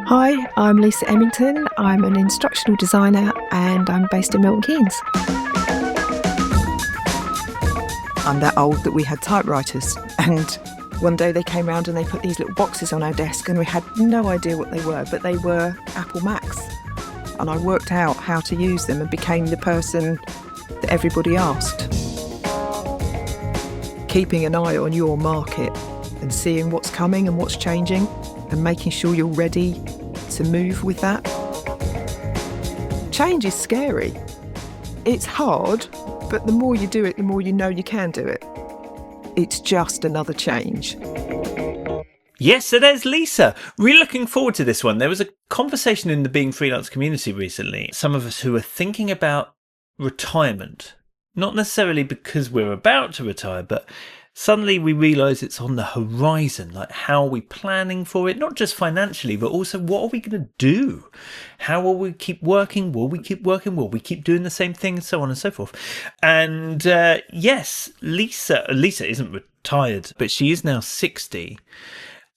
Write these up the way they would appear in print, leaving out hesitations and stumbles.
Hi, I'm Lisa Emmington. I'm an instructional designer and I'm based in Milton Keynes. I'm that old that we had typewriters, and one day they came round and they put these little boxes on our desk and we had no idea what they were, but they were Apple Macs. And I worked out how to use them and became the person that everybody asked. Keeping an eye on your market and seeing what's coming and what's changing and making sure you're ready to move with that. Change is scary. It's hard, but the more you do it, the more you know you can do it. It's just another change. Yes, so there's Lisa. Really looking forward to this one. There was a conversation in the Being Freelance community recently. Some of us who are thinking about retirement, not necessarily because we're about to retire, but suddenly we realise it's on the horizon. Like, how are we planning for it? Not just financially, but also what are we going to do? How will we keep working? Will we keep working? Will we keep doing the same thing? And so on and so forth. And yes, Lisa isn't retired, but she is now 60.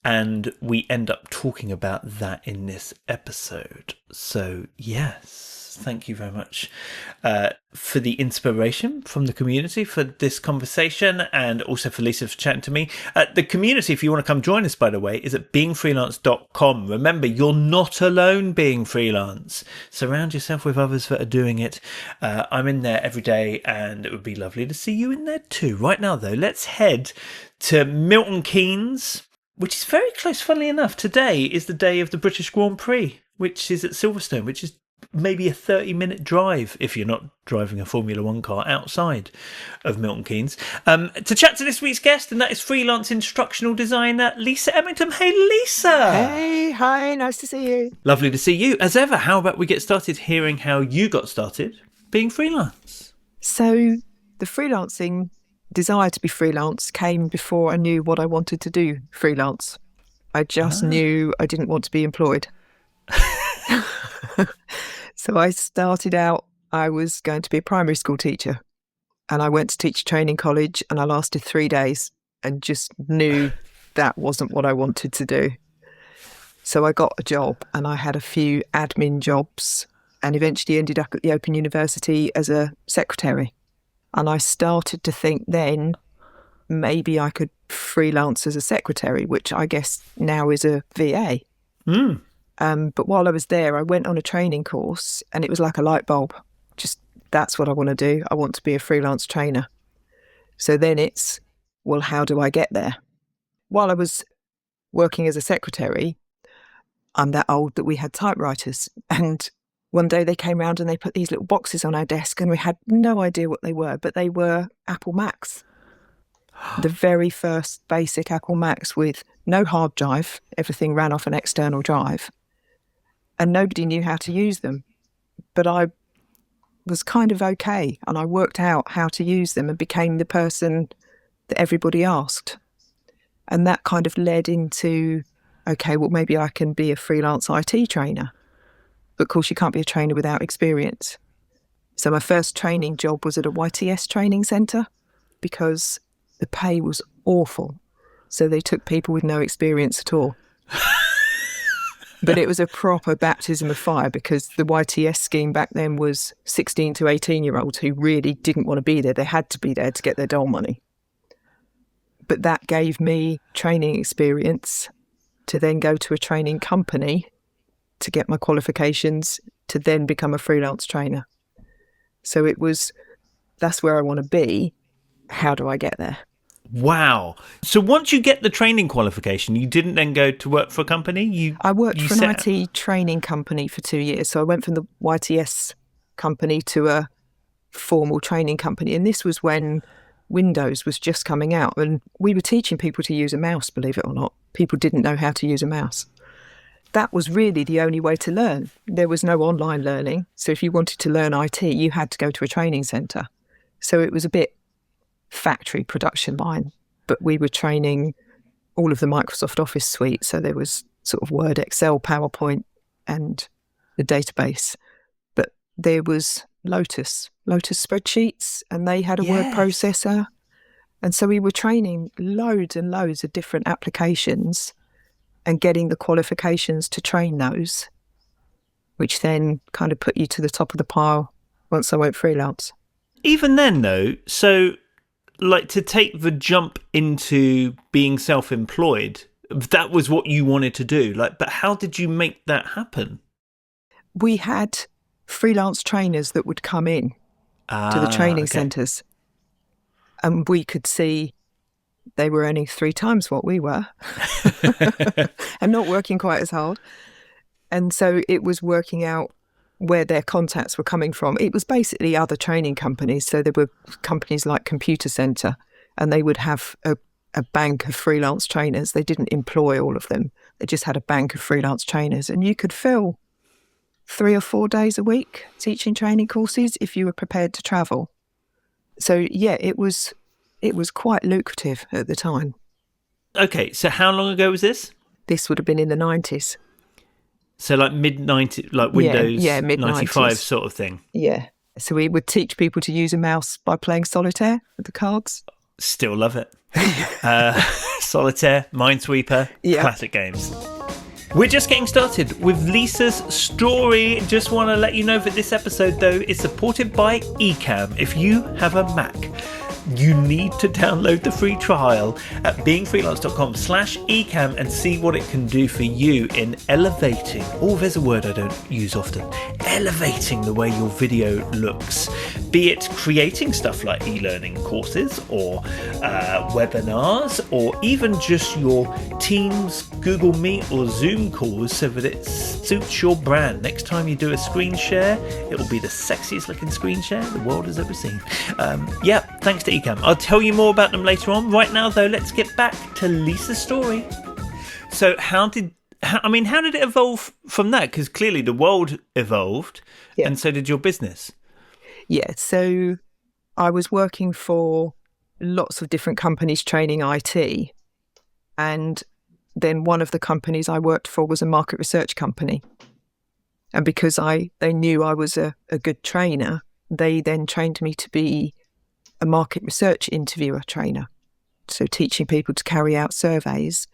And we end up talking about that in this episode. So yes, thank you very much for the inspiration from the community for this conversation, and also for Lisa for chatting to me. The community, if you want to come join us, by the way, is at beingfreelance.com. Remember, you're not alone being freelance. Surround yourself with others that are doing it. I'm in there every day, and it would be lovely to see you in there too. Right now, though, let's head to Milton Keynes, which is very close, funnily enough. Today is the day of the British Grand Prix, which is at Silverstone, which is maybe a 30-minute drive if you're not driving a Formula One car outside of Milton Keynes. To chat to this week's guest, and that is freelance instructional designer Lisa Emmington. Hey, Lisa! Hey, hi, nice to see you. Lovely to see you. As ever, how about we get started hearing how you got started being freelance? So the freelancing desire to be freelance came before I knew what I wanted to do freelance. I just knew I didn't want to be employed. So I started out, I was going to be a primary school teacher, and I went to teach training college, and I lasted 3 days and just knew that wasn't what I wanted to do. So I got a job, and I had a few admin jobs and eventually ended up at the Open University as a secretary. And I started to think then maybe I could freelance as a secretary, which I guess now is a VA. But while I was there, I went on a training course, and it was like a light bulb. Just, that's what I want to do. I want to be a freelance trainer. So then it's, well, how do I get there? While I was working as a secretary, I'm that old that we had typewriters. And one day they came round and they put these little boxes on our desk, and we had no idea what they were, but they were Apple Macs. The very first basic Apple Macs with no hard drive. Everything ran off an external drive. And nobody knew how to use them. But I was kind of okay, and I worked out how to use them and became the person that everybody asked. And that kind of led into, okay, well, maybe I can be a freelance IT trainer. But of course, you can't be a trainer without experience. So my first training job was at a YTS training centre because the pay was awful. So they took people with no experience at all. But it was a proper baptism of fire, because the YTS scheme back then was 16 to 18-year-olds who really didn't want to be there. They had to be there to get their dole money. But that gave me training experience to then go to a training company to get my qualifications to then become a freelance trainer. So it was, that's where I want to be. How do I get there? Wow. So once you get the training qualification, you didn't then go to work for a company? I worked for an IT training company for 2 years. So I went from the YTS company to a formal training company. And this was when Windows was just coming out. And we were teaching people to use a mouse, believe it or not. People didn't know how to use a mouse. That was really the only way to learn. There was no online learning. So if you wanted to learn IT, you had to go to a training centre. So it was a bit factory production line, but we were training all of the Microsoft Office suite. So there was sort of Word, Excel, PowerPoint, and the database. But there was Lotus spreadsheets, and they had a word processor. And so we were training loads and loads of different applications and getting the qualifications to train those, which then kind of put you to the top of the pile once I went freelance. Even then, though, so like to take the jump into being self-employed, that was what you wanted to do. Like, but how did you make that happen? We had freelance trainers that would come in to the training centres, and we could see they were earning 3 times what we were and not working quite as hard. And so it was working out where their contacts were coming from. It was basically other training companies. So there were companies like Computer Centre, and they would have a bank of freelance trainers. They didn't employ all of them. They just had a bank of freelance trainers. And you could fill 3 or 4 days a week teaching training courses if you were prepared to travel. So, yeah, it was quite lucrative at the time. Okay, so how long ago was this? This would have been in the 90s. So like mid-90s, like Windows mid-90s. 95 sort of thing? Yeah. So we would teach people to use a mouse by playing solitaire with the cards. Still love it. Solitaire, Minesweeper, classic games. We're just getting started with Lisa's story. Just want to let you know that this episode, though, is supported by Ecamm. If you have a Mac, you need to download the free trial at beingfreelance.com/ecamm and see what it can do for you in elevating, there's a word I don't use often, elevating the way your video looks. Be it creating stuff like e-learning courses or webinars, or even just your Teams, Google Meet or Zoom calls so that it suits your brand. Next time you do a screen share, it will be the sexiest looking screen share the world has ever seen. Thanks to Ecamm. I'll tell you more about them later on. Right now, though, let's get back to Lisa's story. So how did it evolve from that? Because clearly the world evolved, and so did your business. Yeah, so I was working for lots of different companies training IT, and then one of the companies I worked for was a market research company. And because they knew I was a good trainer, they then trained me to be a market research interviewer trainer, so teaching people to carry out surveys.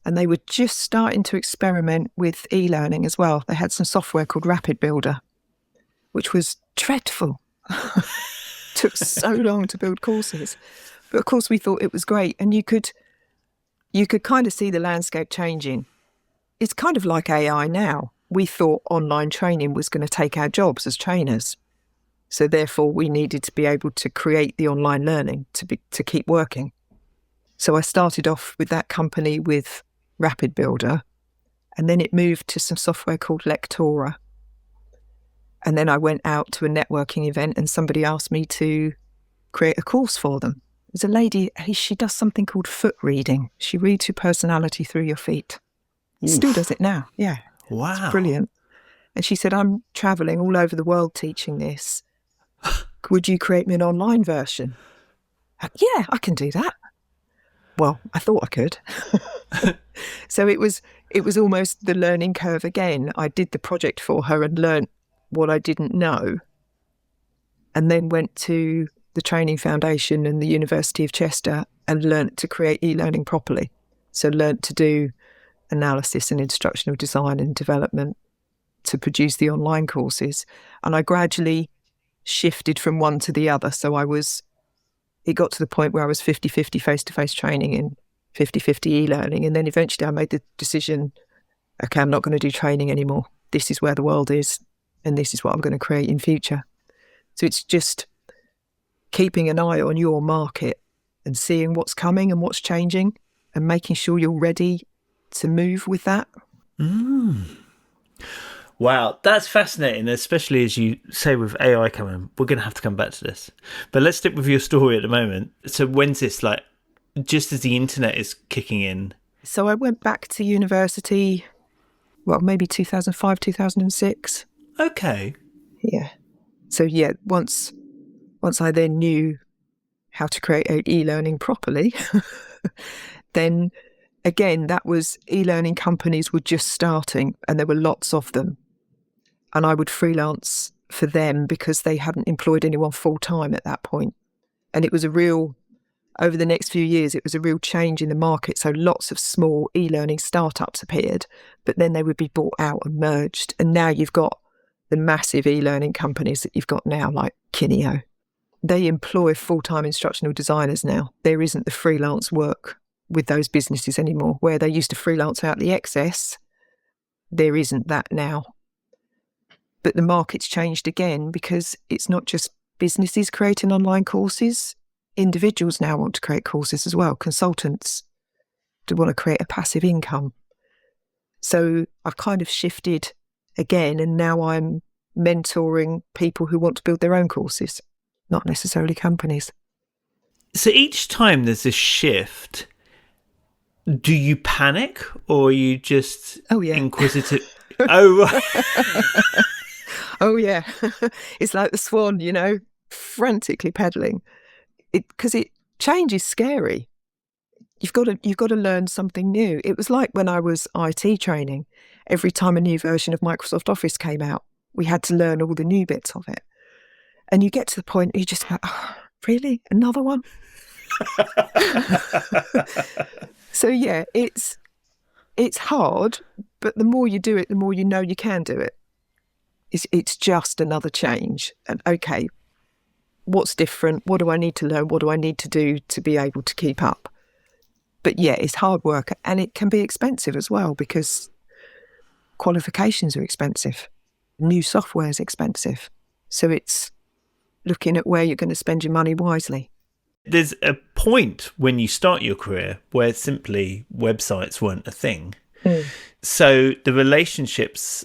And they were just starting to experiment with e-learning as well. They had some software called Rapid Builder, which was dreadful. Took so long to build courses. But of course we thought it was great, and you could kind of see the landscape changing. It's kind of like AI now. We thought online training was going to take our jobs as trainers. So therefore, we needed to be able to create the online learning to keep working. So I started off with that company with Rapid Builder, and then it moved to some software called Lectora. And then I went out to a networking event, and somebody asked me to create a course for them. There's a lady, she does something called foot reading. She reads your personality through your feet. Oof. Still does it now. Yeah. Wow. It's brilliant. And she said, I'm travelling all over the world teaching this. Would you create me an online version? Yeah, I can do that. Well, I thought I could. So it was almost the learning curve again. I did the project for her and learnt what I didn't know, and then went to the Training Foundation and the University of Chester and learnt to create e-learning properly. So learnt to do analysis and instructional design and development to produce the online courses. And I gradually shifted from one to the other. So it got to the point where I was 50-50 face-to-face training and 50-50 e-learning. And then eventually I made the decision, okay, I'm not going to do training anymore. This is where the world is, and this is what I'm going to create in future. So it's just keeping an eye on your market and seeing what's coming and what's changing and making sure you're ready to move with that. Wow, that's fascinating, especially as you say with AI coming. We're going to have to come back to this. But let's stick with your story at the moment. So when's this, like, just as the internet is kicking in? So I went back to university, maybe 2005, 2006. Okay. Yeah. So yeah, once I then knew how to create e-learning properly, then again, that was e-learning companies were just starting and there were lots of them. And I would freelance for them because they hadn't employed anyone full-time at that point. And it was a real over the next few years, it was a real change in the market. So lots of small e-learning startups appeared, but then they would be bought out and merged. And now you've got the massive e-learning companies that you've got now, like Kineo. They employ full-time instructional designers now. There isn't the freelance work with those businesses anymore. Where they used to freelance out the excess, there isn't that now. But the market's changed again because it's not just businesses creating online courses. Individuals now want to create courses as well. Consultants do want to create a passive income. So I've kind of shifted again, and now I'm mentoring people who want to build their own courses, not necessarily companies. So each time there's a shift, do you panic or are you just inquisitive? Oh, right. Oh, yeah. It's like the swan, frantically pedaling. Because change is scary. You've got to learn something new. It was like when I was IT training. Every time a new version of Microsoft Office came out, we had to learn all the new bits of it. And you get to the point where you just go, oh, really? Another one? So yeah, it's hard, but the more you do it, the more you know you can do it. It's just another change. And okay, what's different? What do I need to learn? What do I need to do to be able to keep up? But yeah, it's hard work, and it can be expensive as well because qualifications are expensive. New software is expensive. So it's looking at where you're going to spend your money wisely. There's a point when you start your career where simply websites weren't a thing. So the relationships,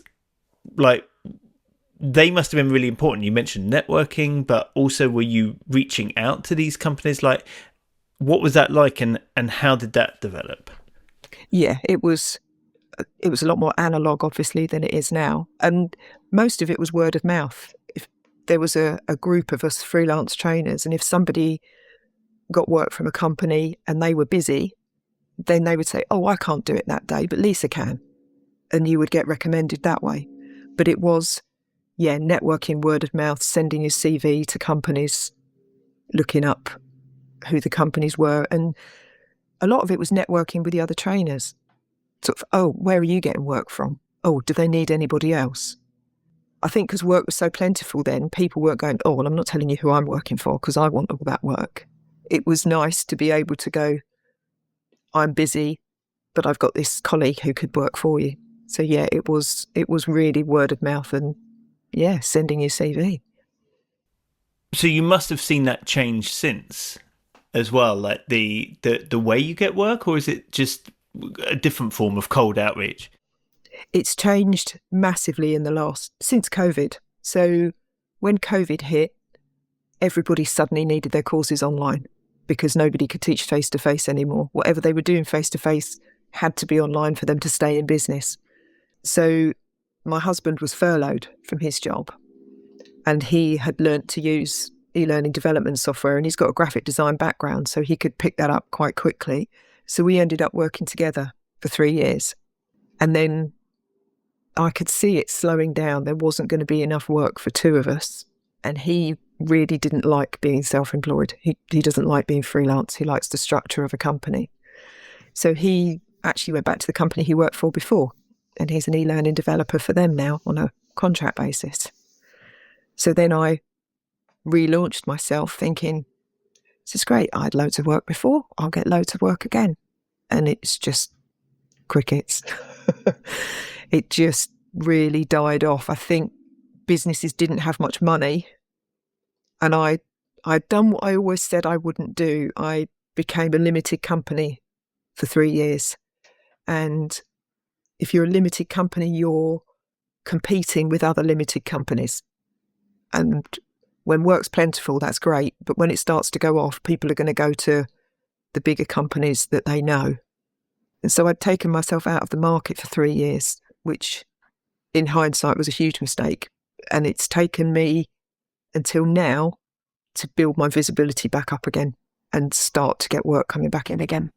they must have been really important. You mentioned networking, but also were you reaching out to these companies? What was that like, and how did that develop? Yeah, it was a lot more analog, obviously, than it is now. And most of it was word of mouth. If there was a group of us freelance trainers, and if somebody got work from a company and they were busy, then they would say, oh, I can't do it that day, but Lisa can. And you would get recommended that way. But it was, networking, word of mouth, sending your CV to companies, looking up who the companies were. And a lot of it was networking with the other trainers. Sort of, oh, where are you getting work from? Oh, do they need anybody else? I think because work was so plentiful then, people weren't going, oh, well, I'm not telling you who I'm working for because I want all that work. It was nice to be able to go, I'm busy, but I've got this colleague who could work for you. So yeah, it was really word of mouth and sending your CV. So you must have seen that change since as well, like the way you get work, or is it just a different form of cold outreach? It's changed massively since COVID. So when COVID hit, everybody suddenly needed their courses online because nobody could teach face-to-face anymore. Whatever they were doing face-to-face had to be online for them to stay in business. So my husband was furloughed from his job, and he had learnt to use e-learning development software, and he's got a graphic design background, so he could pick that up quite quickly. So we ended up working together for 3 years. And then I could see it slowing down. There wasn't going to be enough work for two of us. And he really didn't like being self-employed. He doesn't like being freelance. He likes the structure of a company. So he actually went back to the company he worked for before, and he's an e-learning developer for them now on a contract basis. So then I relaunched myself thinking, this is great. I had loads of work before. I'll get loads of work again. And it's just crickets. It just really died off. I think businesses didn't have much money. And I'd done what I always said I wouldn't do. I became a limited company for 3 years. And if you're a limited company, you're competing with other limited companies. And when work's plentiful, that's great. But when it starts to go off, people are going to go to the bigger companies that they know. And so I'd taken myself out of the market for 3 years, which in hindsight was a huge mistake. And it's taken me until now to build my visibility back up again and start to get work coming back in again.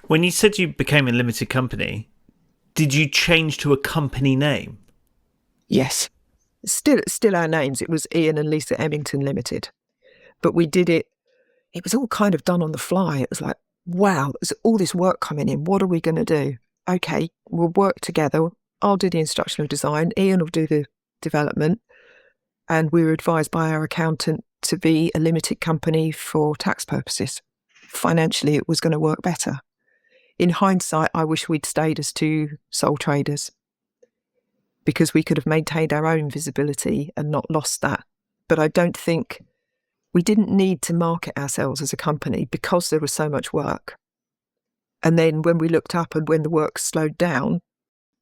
When you said you became a limited company, did you change to a company name? Yes. Still our names. It was Ian and Lisa Emmington Limited. But we did it it was all kind of done on the fly. It was like, wow, there's all this work coming in. What are we going to do? Okay, we'll work together. I'll do the instructional design. Ian will do the development. And we were advised by our accountant to be a limited company for tax purposes. Financially, it was going to work better. In hindsight, I wish we'd stayed as two sole traders because we could have maintained our own visibility and not lost that. But I don't think we didn't need to market ourselves as a company because there was so much work. And then when we looked up and when the work slowed down,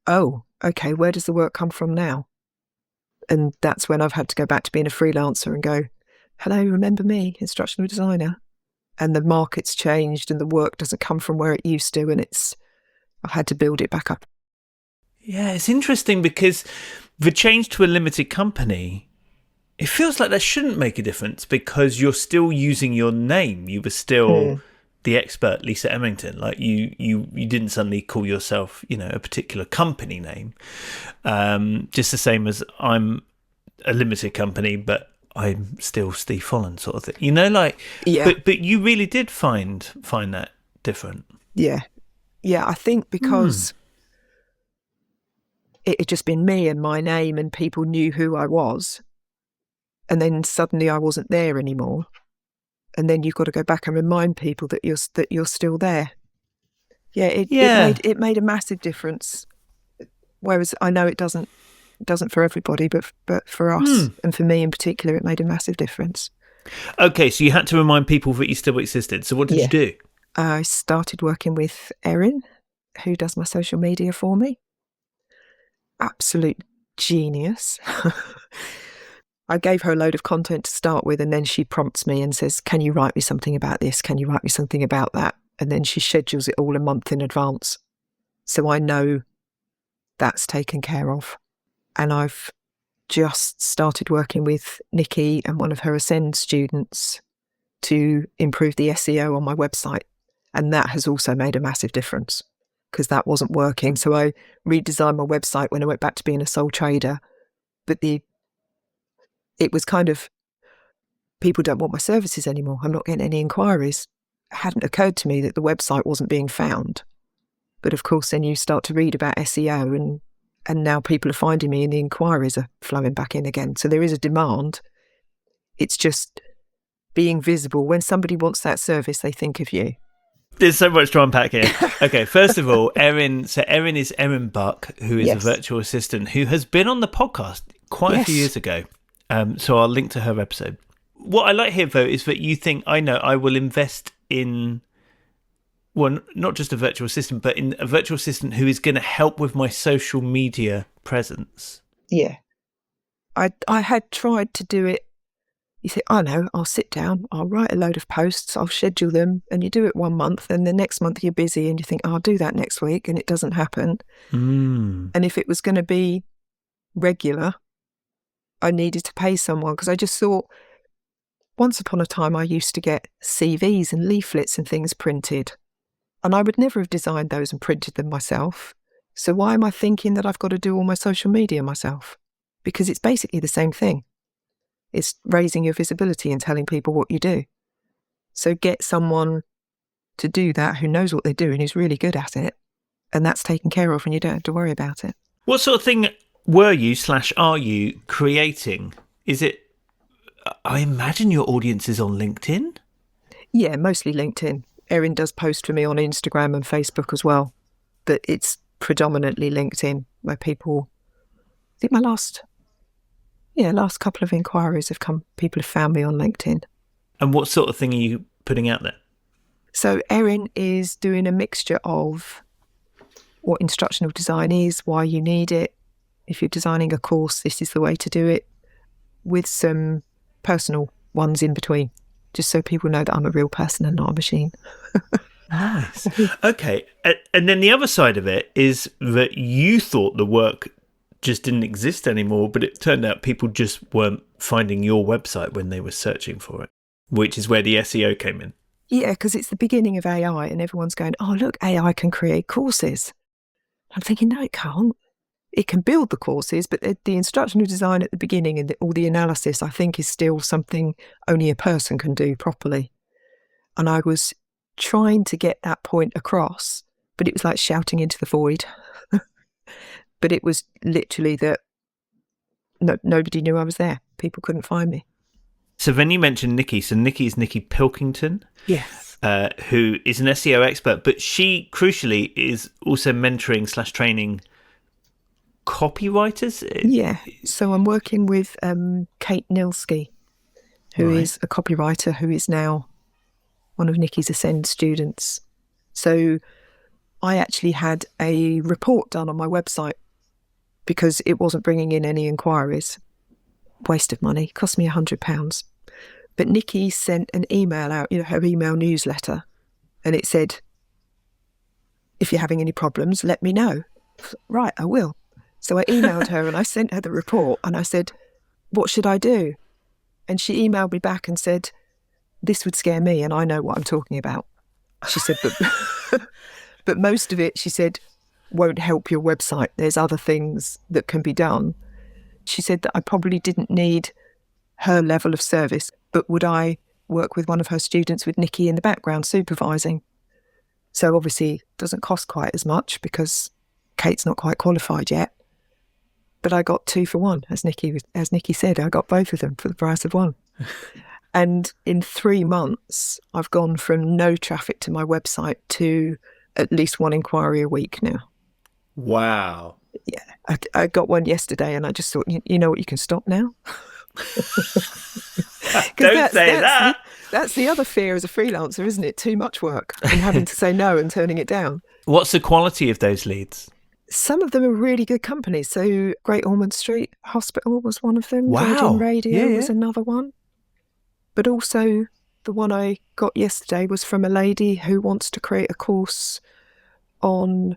oh, okay, where does the work come from now? And that's when I've had to go back to being a freelancer and go, hello, remember me, instructional designer? And the market's changed and the work doesn't come from where it used to, and I've had to build it back up. Yeah, it's interesting because the change to a limited company, it feels like that shouldn't make a difference because you're still using your name. You were still the expert, Lisa Emmington. Like you didn't suddenly call yourself, a particular company name. Just the same as I'm a limited company, but I'm still Steve Folland, sort of thing. Yeah. But you really did find that different. Yeah. Yeah, I think because it had just been me and my name and people knew who I was. And then suddenly I wasn't there anymore. And then you've got to go back and remind people that you're still there. Yeah, it made a massive difference. Whereas I know it doesn't for everybody, but for us and for me in particular, it made a massive difference. Okay, so you had to remind people that you still existed. So what did you do? I started working with Erin, who does my social media for me. Absolute genius. I gave her a load of content to start with, and then she prompts me and says, can you write me something about this? Can you write me something about that? And then she schedules it all a month in advance. So I know that's taken care of. And I've just started working with Nikki and one of her Ascend students to improve the SEO on my website. And that has also made a massive difference because that wasn't working. So I redesigned my website when I went back to being a sole trader. But it was kind of, people don't want my services anymore. I'm not getting any inquiries. It hadn't occurred to me that the website wasn't being found. But of course, then you start to read about SEO and now people are finding me and the inquiries are flowing back in again. So there is a demand. It's just being visible. When somebody wants that service, they think of you. There's so much to unpack here. Okay, first of all, Erin. So Erin is Erin Buck, who is a virtual assistant who has been on the podcast quite a few years ago. So I'll link to her episode. What I like here, though, is that you think, I know, I will invest in, well, not just a virtual assistant, but in a virtual assistant who is going to help with my social media presence. Yeah. I had tried to do it. You think, I know, I'll sit down, I'll write a load of posts, I'll schedule them, and you do it 1 month, and the next month you're busy, and you think, I'll do that next week, and it doesn't happen. And if it was going to be regular, I needed to pay someone, because I just thought, once upon a time I used to get CVs and leaflets and things printed, and I would never have designed those and printed them myself. So why am I thinking that I've got to do all my social media myself? Because it's basically the same thing. It's raising your visibility and telling people what you do. So get someone to do that who knows what they're doing, who's really good at it, and that's taken care of and you don't have to worry about it. What sort of thing were you / are you creating? Is it, I imagine your audience is on LinkedIn? Yeah, mostly LinkedIn. Erin does post for me on Instagram and Facebook as well, but it's predominantly LinkedIn where people, I think my last couple of inquiries have come, people have found me on LinkedIn. And what sort of thing are you putting out there? So Erin is doing a mixture of what instructional design is, why you need it. If you're designing a course, this is the way to do it, with some personal ones in between, just so people know that I'm a real person and not a machine. Nice. Okay. And then the other side of it is that you thought the work just didn't exist anymore, but it turned out people just weren't finding your website when they were searching for it, which is where the SEO came in. Yeah, because it's the beginning of AI and everyone's going, oh, look, AI can create courses. I'm thinking, no, it can't. It can build the courses, but the instructional design at the beginning and all the analysis, I think, is still something only a person can do properly. And I was trying to get that point across, but it was like shouting into the void. But it was literally that nobody knew I was there. People couldn't find me. So then you mentioned Nikki. So Nikki's Nikki Pilkington. Yes. Who is an SEO expert, but she crucially is also mentoring / training copywriters. Yeah. So I'm working with Kate Nilsky, who Right. is a copywriter who is now one of Nikki's Ascend students. So I actually had a report done on my website because it wasn't bringing in any inquiries. Waste of money, cost me £100. But Nikki sent an email out, her email newsletter, and it said, if you're having any problems, let me know. Right, I will. So I emailed her and I sent her the report and I said, what should I do? And she emailed me back and said, this would scare me and I know what I'm talking about. She said, but most of it, she said, won't help your website. There's other things that can be done. She said that I probably didn't need her level of service, but would I work with one of her students with Nikki in the background supervising? So obviously it doesn't cost quite as much because Kate's not quite qualified yet. But I got 2 for 1, as Nikki said, I got both of them for the price of one. And in 3 months, I've gone from no traffic to my website to at least 1 inquiry a week now. Wow. Yeah, I got one yesterday and I just thought, you know what, you can stop now. Don't say that. That's the other fear as a freelancer, isn't it? Too much work and having to say no and turning it down. What's the quality of those leads? Some of them are really good companies. So Great Ormond Street Hospital was one of them. Wow. Virgin Radio Yeah. was another one. But also the one I got yesterday was from a lady who wants to create a course on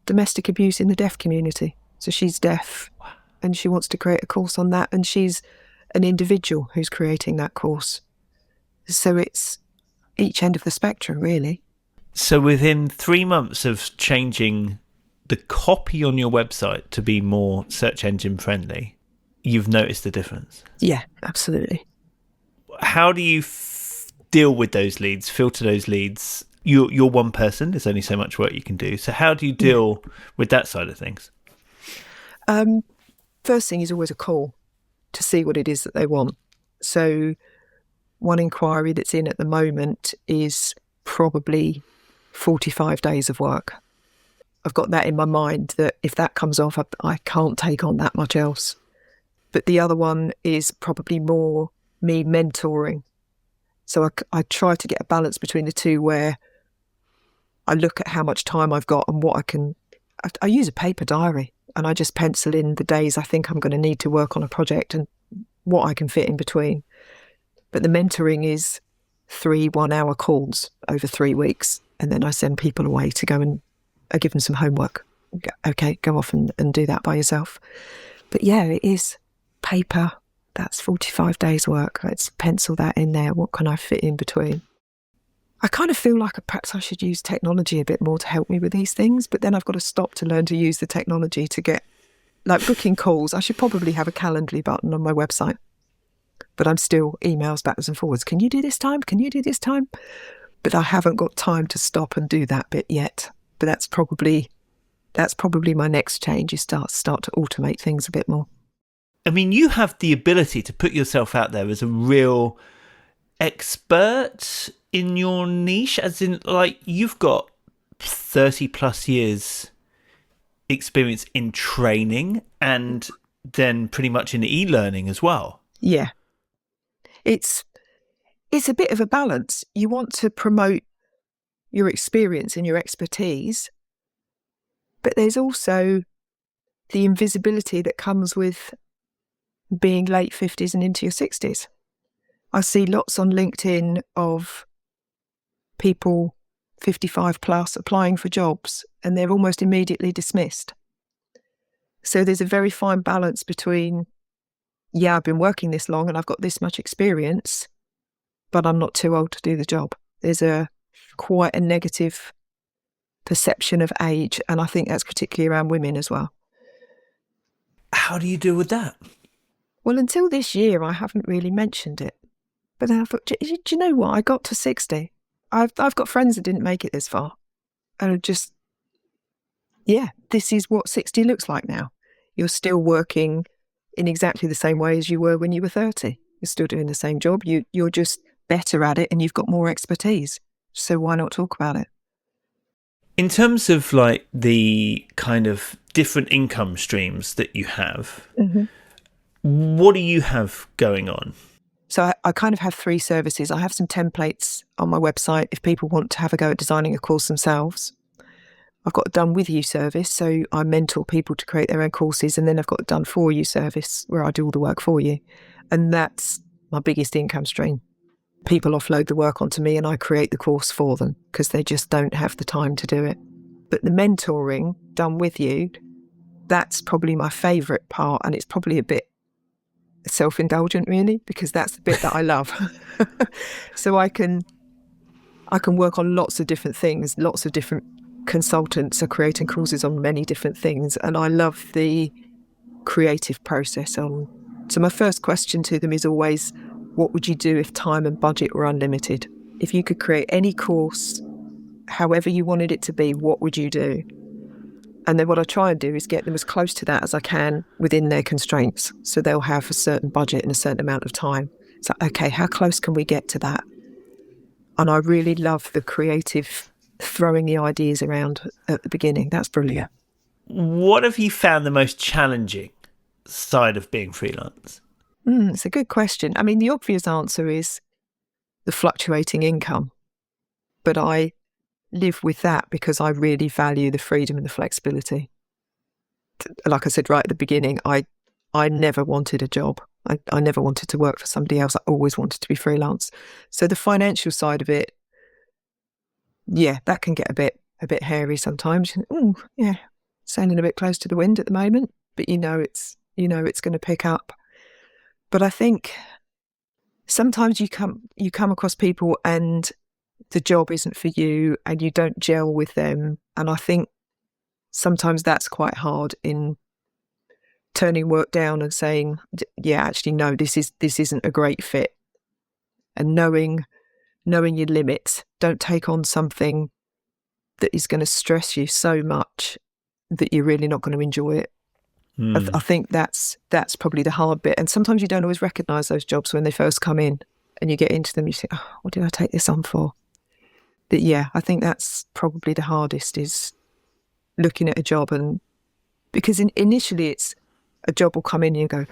domestic abuse in the deaf community. So she's deaf and she wants to create a course on that. And she's an individual who's creating that course. So it's each end of the spectrum, really. So within 3 months of changing the copy on your website to be more search engine friendly, you've noticed the difference? Yeah, absolutely. How do you deal with those leads, filter those leads? You're one person, there's only so much work you can do. So how do you deal with that side of things? First thing is always a call to see what it is that they want. So one inquiry that's in at the moment is probably 45 days of work. I've got that in my mind that if that comes off, I can't take on that much else. But the other one is probably more me mentoring. So I try to get a balance between the two where I look at how much time I've got and what I use a paper diary and I just pencil in the days I think I'm going to need to work on a project and what I can fit in between. But the mentoring is 3 1-hour calls over 3 weeks. And then I send people away to go and I give them some homework. Okay, go off and do that by yourself. But yeah, it is paper. That's 45 days work. Let's pencil that in there. What can I fit in between? I kind of feel like perhaps I should use technology a bit more to help me with these things, but then I've got to stop to learn to use the technology to get, like booking calls. I should probably have a Calendly button on my website, but I'm still emails backwards and forwards. Can you do this time? Can you do this time? But I haven't got time to stop and do that bit yet. But that's probably my next change is start to automate things a bit more. I mean, you have the ability to put yourself out there as a real expert in your niche, as in, like, you've got 30 plus years experience in training and then pretty much in e-learning as well. Yeah. It's a bit of a balance. You want to promote your experience and your expertise, but there's also the invisibility that comes with being late 50s and into your 60s. I see lots on LinkedIn of people 55 plus applying for jobs and they're almost immediately dismissed. So there's a very fine balance between, yeah, I've been working this long and I've got this much experience, but I'm not too old to do the job. There's quite a negative perception of age, and I think that's particularly around women as well. How do you deal with that? Well, until this year, I haven't really mentioned it. But then I thought, do you know what? I got to 60. I've got friends that didn't make it this far. And I just, this is what 60 looks like now. You're still working in exactly the same way as you were when you were 30. You're still doing the same job. You're just better at it and you've got more expertise. So why not talk about it? In terms of like the kind of different income streams that you have, what do you have going on? So I kind of have 3 services. I have some templates on my website if people want to have a go at designing a course themselves. I've got a done with you service, so I mentor people to create their own courses, and then I've got a done for you service where I do all the work for you. And that's my biggest income stream. People offload the work onto me and I create the course for them because they just don't have the time to do it. But the mentoring done with you, that's probably my favourite part, and it's probably a bit self-indulgent really, because that's the bit that I love. So I can work on lots of different things. Lots of different consultants are creating courses on many different things, and I love the creative process. So my first question to them is always, what would you do if time and budget were unlimited? If you could create any course however you wanted it to be, what would you do? And then what I try and do is get them as close to that as I can within their constraints. So they'll have a certain budget and a certain amount of time. So, okay, how close can we get to that? And I really love the creative throwing the ideas around at the beginning. That's brilliant. What have you found the most challenging side of being freelance? It's a good question. I mean, the obvious answer is the fluctuating income. But I live with that because I really value the freedom and the flexibility. Like I said right at the beginning, I never wanted a job. I never wanted to work for somebody else. I always wanted to be freelance. So the financial side of it, that can get a bit hairy sometimes. Sailing a bit close to the wind at the moment, but it's going to pick up. But I think sometimes you come across people and the job isn't for you and you don't gel with them. And I think sometimes that's quite hard in turning work down and saying, actually, no, this isn't a great fit. And knowing your limits, don't take on something that is going to stress you so much that you're really not going to enjoy it. I think that's probably the hard bit. And sometimes you don't always recognise those jobs when they first come in and you get into them, you think, oh, what did I take this on for? But I think that's probably the hardest, is looking at a job. And because initially it's a job will come in and you go,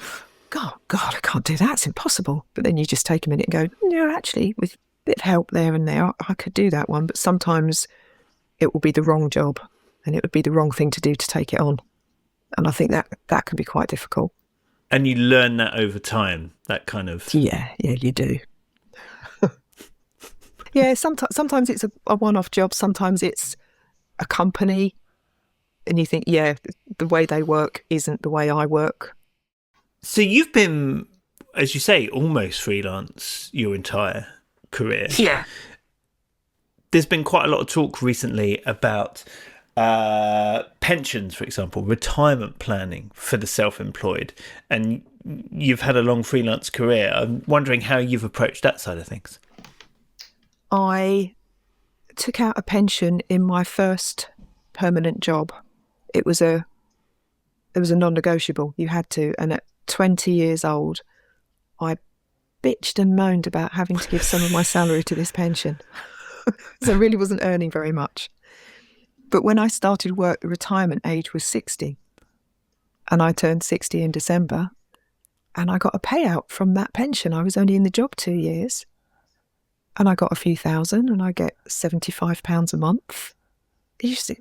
God, I can't do that. It's impossible. But then you just take a minute and go, no, actually, with a bit of help there and there, I could do that one. But sometimes it will be the wrong job and it would be the wrong thing to do to take it on. And I think that can be quite difficult. And you learn that over time, that kind of... Yeah, you do. Sometimes it's a one-off job. Sometimes it's a company. And you think, the way they work isn't the way I work. So you've been, as you say, almost freelance your entire career. Yeah. There's been quite a lot of talk recently about pensions, for example, retirement planning for the self-employed. And you've had a long freelance career. I'm wondering how you've approached that side of things. I took out a pension in my first permanent job. It was a non-negotiable. You had to. And at 20 years old, I bitched and moaned about having to give some of my salary to this pension. So I really wasn't earning very much. But when I started work, the retirement age was 60. And I turned 60 in December. And I got a payout from that pension. I was only in the job 2 years. And I got a few thousand, and I get £75 a month. Actually,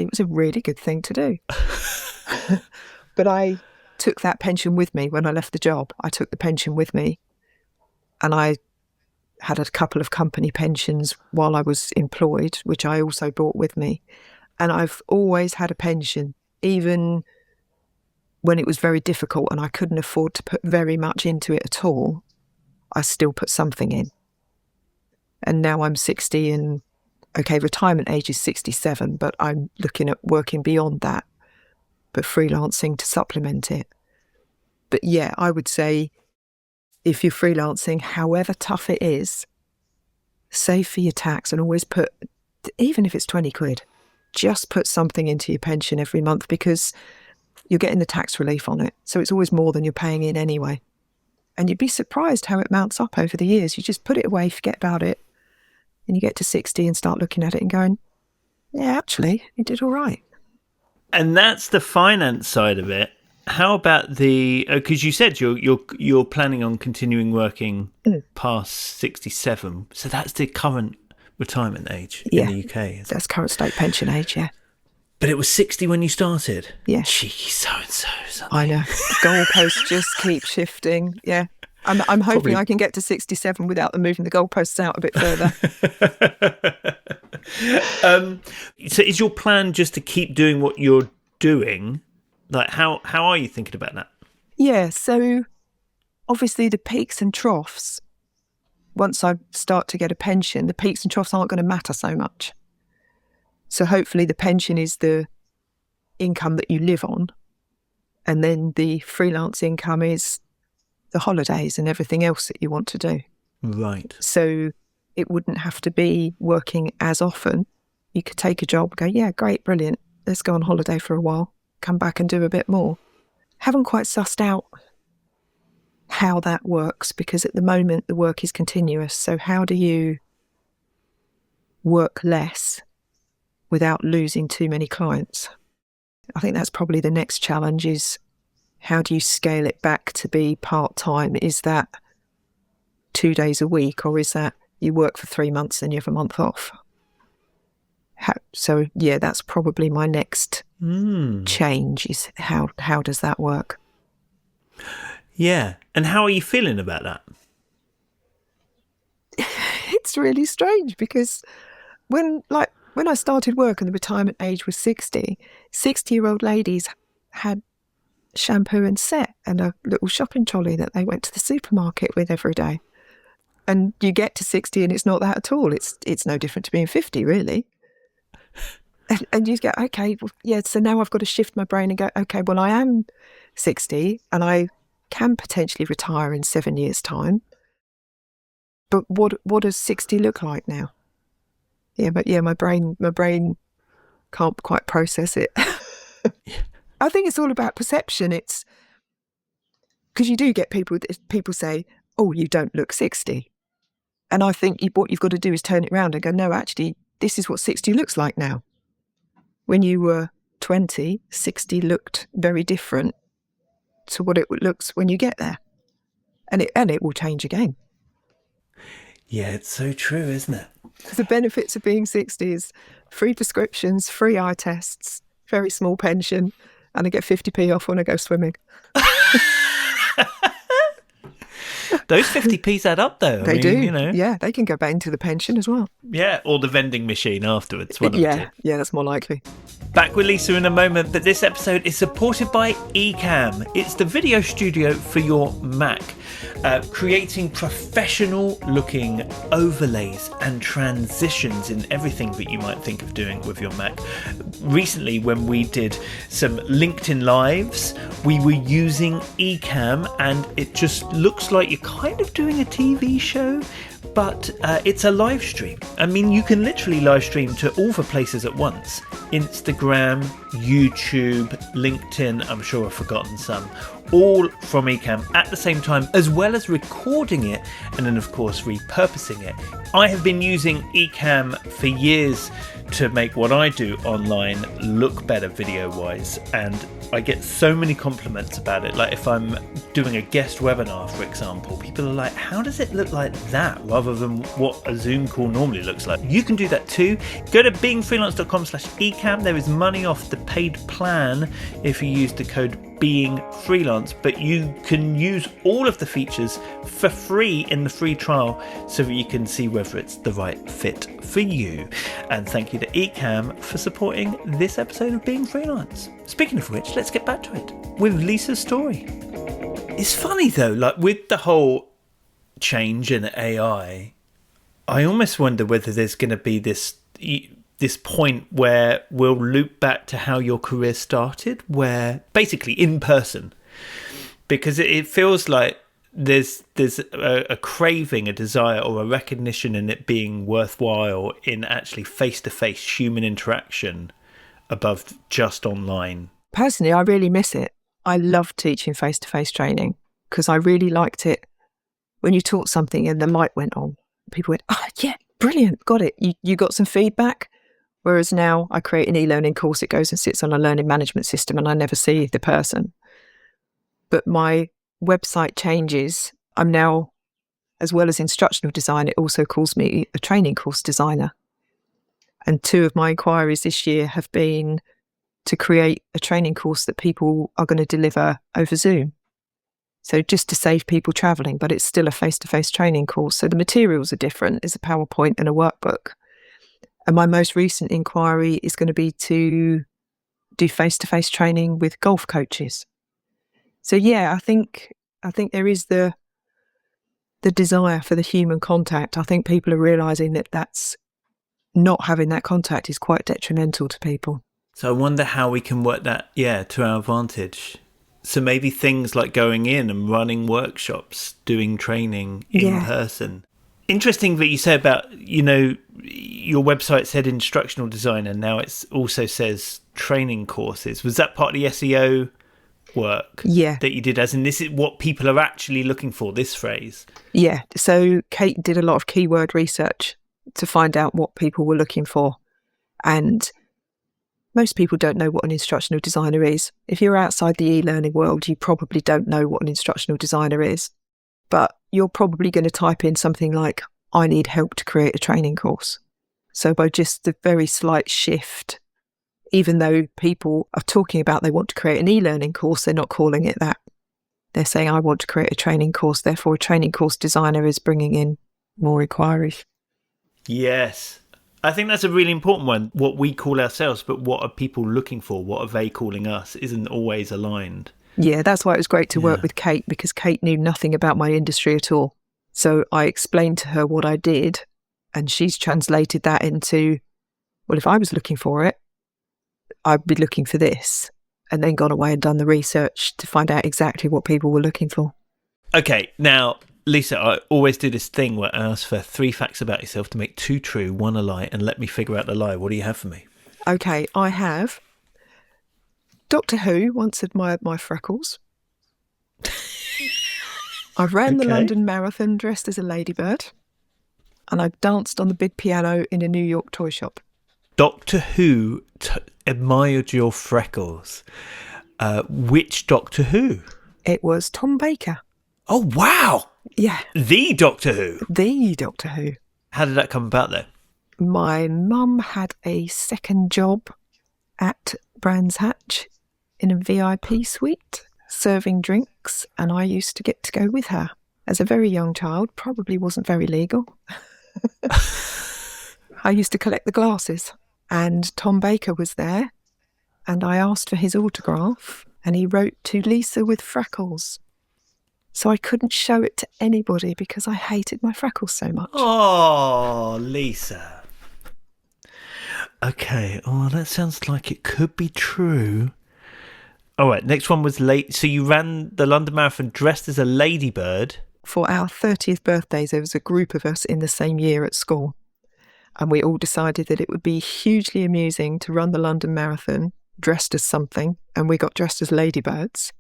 it was a really good thing to do. But I took that pension with me when I left the job. I took the pension with me. And I had a couple of company pensions while I was employed, which I also brought with me. And I've always had a pension, even when it was very difficult and I couldn't afford to put very much into it at all. I still put something in. And now I'm 60 and, retirement age is 67, but I'm looking at working beyond that, but freelancing to supplement it. But I would say if you're freelancing, however tough it is, save for your tax and always put, even if it's 20 quid, just put something into your pension every month, because you're getting the tax relief on it. So it's always more than you're paying in anyway. And you'd be surprised how it mounts up over the years. You just put it away, forget about it, and you get to 60 and start looking at it and going, yeah, actually, you did all right. And that's the finance side of it. How about the? Because you said you're planning on continuing working past 67, so that's the current retirement age in the UK. That's current state pension age, yeah. But it was 60 when you started. Yeah. Cheeky so-and-so. I know. The goalposts just keep shifting. Yeah. I'm hoping I can get to 67 without them moving the goalposts out a bit further. So is your plan just to keep doing what you're doing? Like, how are you thinking about that? Yeah, so obviously the peaks and troughs, once I start to get a pension, the peaks and troughs aren't going to matter so much. So hopefully the pension is the income that you live on, and then the freelance income is the holidays and everything else that you want to do. Right. So it wouldn't have to be working as often. You could take a job, go, yeah, great, brilliant, let's go on holiday for a while, come back and do a bit more. Haven't quite sussed out how that works, because at the moment the work is continuous. So how do you work less without losing too many clients? I think that's probably the next challenge, is how do you scale it back to be part-time? Is that 2 days a week, or is that you work for 3 months and you have a month off? So yeah, that's probably my next change, is how does that work? Yeah. And how are you feeling about that? It's really strange, because when I started work and the retirement age was 60, 60-year-old ladies had shampoo and set and a little shopping trolley that they went to the supermarket with every day. And you get to 60 and it's not that at all. It's no different to being 50, really. And you go, okay, well, yeah, so now I've got to shift my brain and go, okay, well, I am 60 and I can potentially retire in 7 years' time. But what does 60 look like now? My brain can't quite process it. I think it's all about perception. It's because you do get people say, oh, you don't look 60. And I think what you've got to do is turn it around and go, no, actually, this is what 60 looks like now. When you were 20, 60 looked very different to what it looks when you get there. And it will change again. Yeah, it's so true, isn't it? The benefits of being 60 is free prescriptions, free eye tests, very small pension, and I get 50p off when I go swimming. Those 50p's add up, though. They do. You know. Yeah, they can go back into the pension as well. Yeah, or the vending machine afterwards. One of the two. Yeah, that's more likely. Back with Lisa in a moment, but this episode is supported by Ecamm. It's the video studio for your Mac, creating professional-looking overlays and transitions in everything that you might think of doing with your Mac. Recently, when we did some LinkedIn Lives, we were using Ecamm, and it just looks like you're kind of doing a TV show, but it's a live stream. I mean, you can literally live stream to all the places at once. Instagram, YouTube, LinkedIn, I'm sure I've forgotten some, all from Ecamm at the same time, as well as recording it and then, of course, repurposing it. I have been using Ecamm for years to make what I do online look better video-wise, and I get so many compliments about it. Like if I'm doing a guest webinar, for example, people are like, how does it look like that rather than what a Zoom call normally looks like? You can do that too. Go to beingfreelance.com/ecamm. There is money off the paid plan if you use the code Being Freelance, but you can use all of the features for free in the free trial so that you can see whether it's the right fit for you. And thank you to Ecamm for supporting this episode of Being Freelance. Speaking of which, let's get back to it with Lisa's story. It's funny though, like with the whole change in AI, I almost wonder whether there's going to be this point where we'll loop back to how your career started, where basically in person, because it feels like there's a craving, a desire, or a recognition in it being worthwhile in actually face-to-face human interaction above just online. Personally, I really miss it. I love teaching face-to-face training because I really liked it when you taught something and the light went on. People went, oh, yeah, brilliant, got it. You got some feedback. Whereas now I create an e-learning course, it goes and sits on a learning management system and I never see the person. But my website changes. I'm now, as well as instructional design, it also calls me a training course designer. And 2 of my inquiries this year have been to create a training course that people are going to deliver over Zoom. So just to save people travelling, but it's still a face-to-face training course. So the materials are different. It's a PowerPoint and a workbook. And my most recent inquiry is going to be to do face-to-face training with golf coaches. So yeah, I think there is the desire for the human contact. I think people are realising that that's not having that contact is quite detrimental to people. So I wonder how we can work that, to our advantage. So maybe things like going in and running workshops, doing training in person. Interesting that you say about, your website said instructional design and now it also says training courses. Was that part of the SEO work that you did, as in this is what people are actually looking for, this phrase? Yeah. So Kate did a lot of keyword research to find out what people were looking for. And most people don't know what an instructional designer is. If you're outside the e-learning world, you probably don't know what an instructional designer is. But you're probably going to type in something like, I need help to create a training course. So by just the very slight shift, even though people are talking about they want to create an e-learning course, they're not calling it that. They're saying, I want to create a training course. Therefore, a training course designer is bringing in more inquiries. Yes. I think that's a really important one. What we call ourselves, but what are people looking for? What are they calling us? Isn't always aligned. Yeah, that's why it was great to work with Kate, because Kate knew nothing about my industry at all. So I explained to her what I did, and she's translated that into, well, if I was looking for it, I'd be looking for this, and then gone away and done the research to find out exactly what people were looking for. Okay, now, Lisa, I always do this thing where I ask for 3 facts about yourself to make 2 true, 1 a lie, and let me figure out the lie. What do you have for me? Okay, I have. Doctor Who once admired my freckles. I ran the London Marathon dressed as a ladybird. And I danced on the big piano in a New York toy shop. Doctor Who admired your freckles. Which Doctor Who? It was Tom Baker. Oh, wow. Yeah. The Doctor Who? The Doctor Who. How did that come about, though? My mum had a second job at Brands Hatch in a VIP suite, serving drinks, and I used to get to go with her. As a very young child, probably wasn't very legal. I used to collect the glasses, and Tom Baker was there, and I asked for his autograph, and he wrote, "To Lisa with freckles." So I couldn't show it to anybody because I hated my freckles so much. Oh, Lisa. Okay, that sounds like it could be true. All right, next one was late. So you ran the London Marathon dressed as a ladybird. For our 30th birthdays, there was a group of us in the same year at school. And we all decided that it would be hugely amusing to run the London Marathon dressed as something. And we got dressed as ladybirds.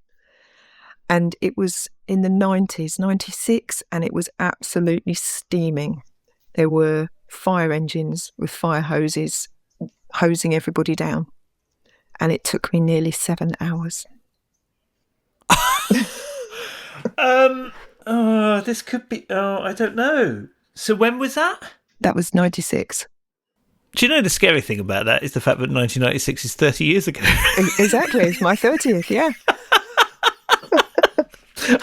And it was in the 90s, 96, and it was absolutely steaming. There were fire engines with fire hoses hosing everybody down. And it took me nearly 7 hours. This could be, I don't know. So when was that? That was 96. Do you know the scary thing about that is the fact that 1996 is 30 years ago? Exactly. It's my 30th, yeah.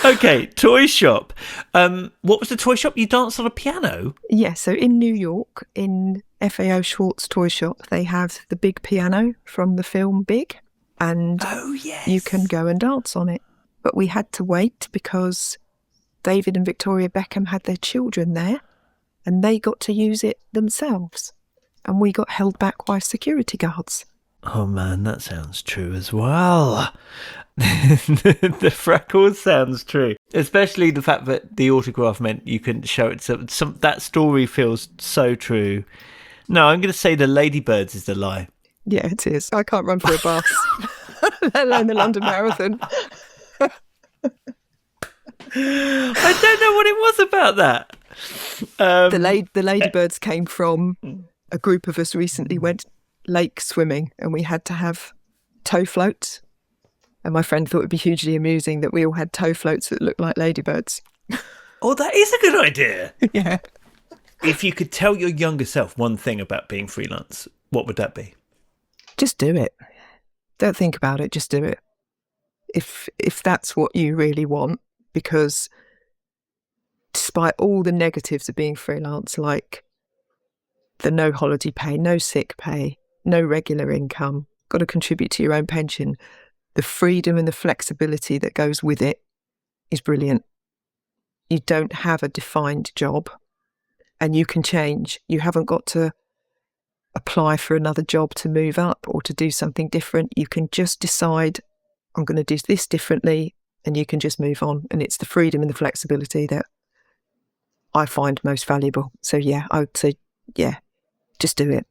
Okay, toy shop. What was the toy shop? You danced on a piano? Yeah, so in New York, in FAO Schwartz Toy Shop, they have the big piano from the film Big. And you can go and dance on it. But we had to wait because David and Victoria Beckham had their children there and they got to use it themselves. And we got held back by security guards. Oh man, that sounds true as well. The freckles sounds true, especially the fact that the autograph meant you couldn't show it. That story feels so true. No, I'm going to say the ladybirds is the lie. Yeah, it is. I can't run for a bus, let alone the London Marathon. I don't know what it was about that. The ladybirds came from a group of us recently went lake swimming, and we had to have tow floats. And my friend thought it'd be hugely amusing that we all had tow floats that looked like ladybirds. Oh, that is a good idea. Yeah. If you could tell your younger self one thing about being freelance, what would that be? Just do it. Don't think about it. Just do it. If that's what you really want, because despite all the negatives of being freelance, like the no holiday pay, no sick pay, no regular income, got to contribute to your own pension, the freedom and the flexibility that goes with it is brilliant. You don't have a defined job and you can change. You haven't got to apply for another job to move up or to do something different. You can just decide, I'm going to do this differently, and you can just move on. And it's the freedom and the flexibility that I find most valuable. So yeah, I would say, yeah, just do it.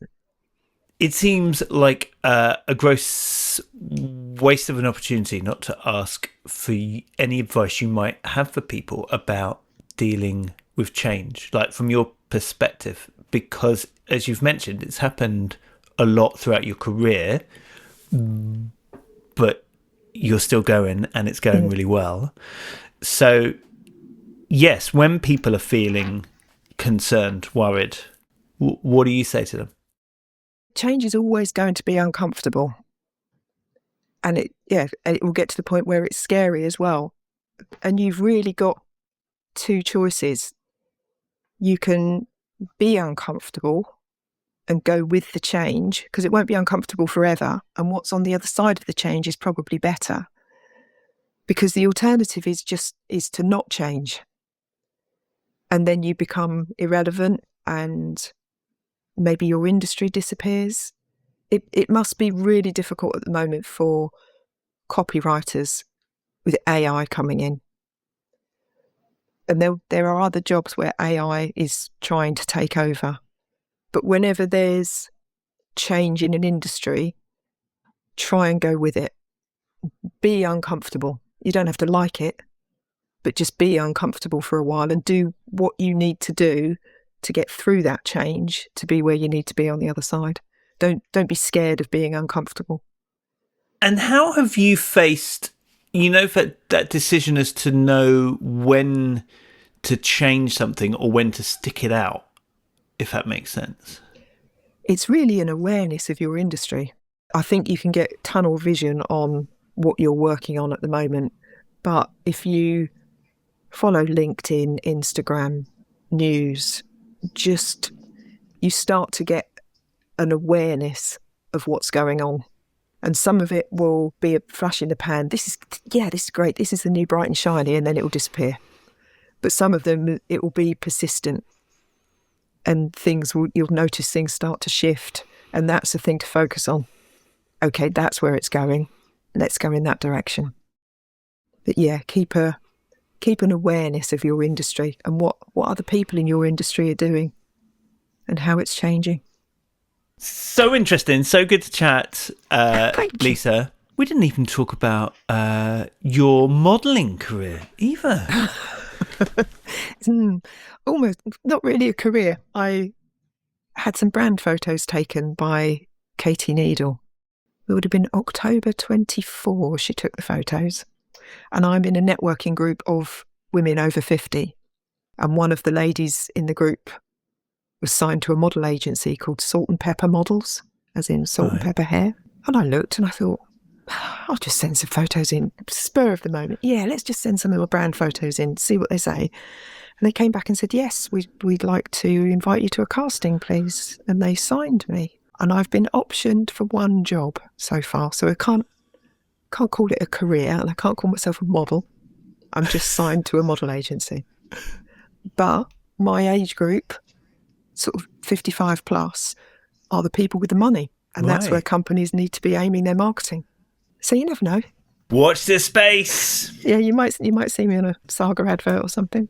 It seems like a gross waste of an opportunity not to ask for any advice you might have for people about dealing with change, like from your perspective, because as you've mentioned, it's happened a lot throughout your career, but you're still going and it's going really well. So yes, when people are feeling concerned, worried, what do you say to them? Change is always going to be uncomfortable. And it will get to the point where it's scary as well. And you've really got two choices. You can be uncomfortable and go with the change, because it won't be uncomfortable forever. And what's on the other side of the change is probably better. Because the alternative is to not change. And then you become irrelevant and maybe your industry disappears. It must be really difficult at the moment for copywriters with AI coming in. And there are other jobs where AI is trying to take over. But whenever there's change in an industry, try and go with it. Be uncomfortable. You don't have to like it, but just be uncomfortable for a while and do what you need to do to get through that change to be where you need to be on the other side. Don't be scared of being uncomfortable. And how have you faced, that decision as to know when to change something or when to stick it out, if that makes sense? It's really an awareness of your industry. I think you can get tunnel vision on what you're working on at the moment. But if you follow LinkedIn, Instagram, news, you start to get an awareness of what's going on. And some of it will be a flash in the pan. This is great. This is the new bright and shiny, and then it will disappear. But some of them, it will be persistent. And you'll notice things start to shift. And that's the thing to focus on. Okay, that's where it's going. Let's go in that direction. But yeah, keep an awareness of your industry and what other people in your industry are doing and how it's changing. So interesting. So good to chat, Lisa. You. We didn't even talk about your modelling career either. Almost not really a career. I had some brand photos taken by Katie Needle. It would have been October 24 she took the photos. And I'm in a networking group of women over 50. And one of the ladies in the group was signed to a model agency called Salt and Pepper Models, as in salt and pepper hair. And I looked and I thought, I'll just send some photos in, spur of the moment. Yeah, let's just send some of my brand photos in, see what they say. And they came back and said, yes, we'd like to invite you to a casting, please. And they signed me. And I've been optioned for one job so far. So I can't call it a career, and I can't call myself a model. I'm just signed to a model agency. But my age group, sort of 55 plus, are the people with the money. And that's where companies need to be aiming their marketing. So you never know. Watch this space. Yeah, you might see me on a Saga advert or something.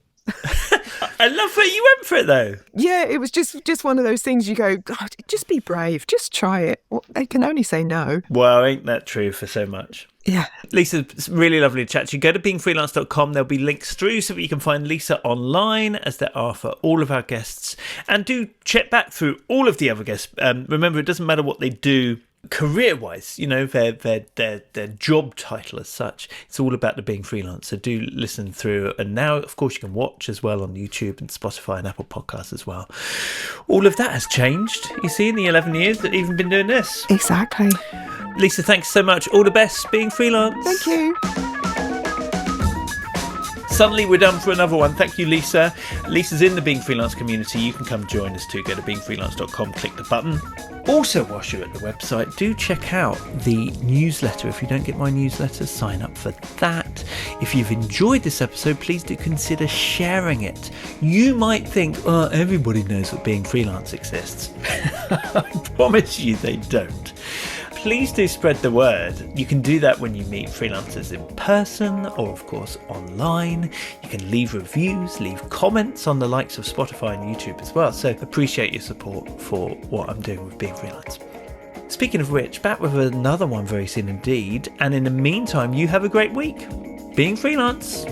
I love that you went for it, though. Yeah, it was just one of those things you go, God, just be brave, just try it. Well, they can only say no. Well, ain't that true for so much? Yeah. Lisa, it's really lovely to chat to you. Go to beingfreelance.com. There'll be links through so that you can find Lisa online, as there are for all of our guests. And do check back through all of the other guests. Remember, it doesn't matter what they do career-wise, their job title as such. It's all about the Being Freelance. So do listen through. And now, of course, you can watch as well on YouTube and Spotify and Apple Podcasts as well. All of that has changed, you see, in the 11 years that you've been doing this. Exactly. Lisa, thanks so much. All the best, Being Freelance. Thank you. Suddenly we're done for another one. Thank you, Lisa. Lisa's in the Being Freelance community. You can come join us too. Go to beingfreelance.com, click the button. Also, whilst you're at the website, do check out the newsletter. If you don't get my newsletter, sign up for that. If you've enjoyed this episode, please do consider sharing it. You might think, oh, everybody knows that Being Freelance exists. I promise you they don't. Please do spread the word. You can do that when you meet freelancers in person or, of course, online. You can leave reviews, leave comments on the likes of Spotify and YouTube as well. So appreciate your support for what I'm doing with Being Freelance. Speaking of which, back with another one very soon indeed. And in the meantime, you have a great week. Being Freelance.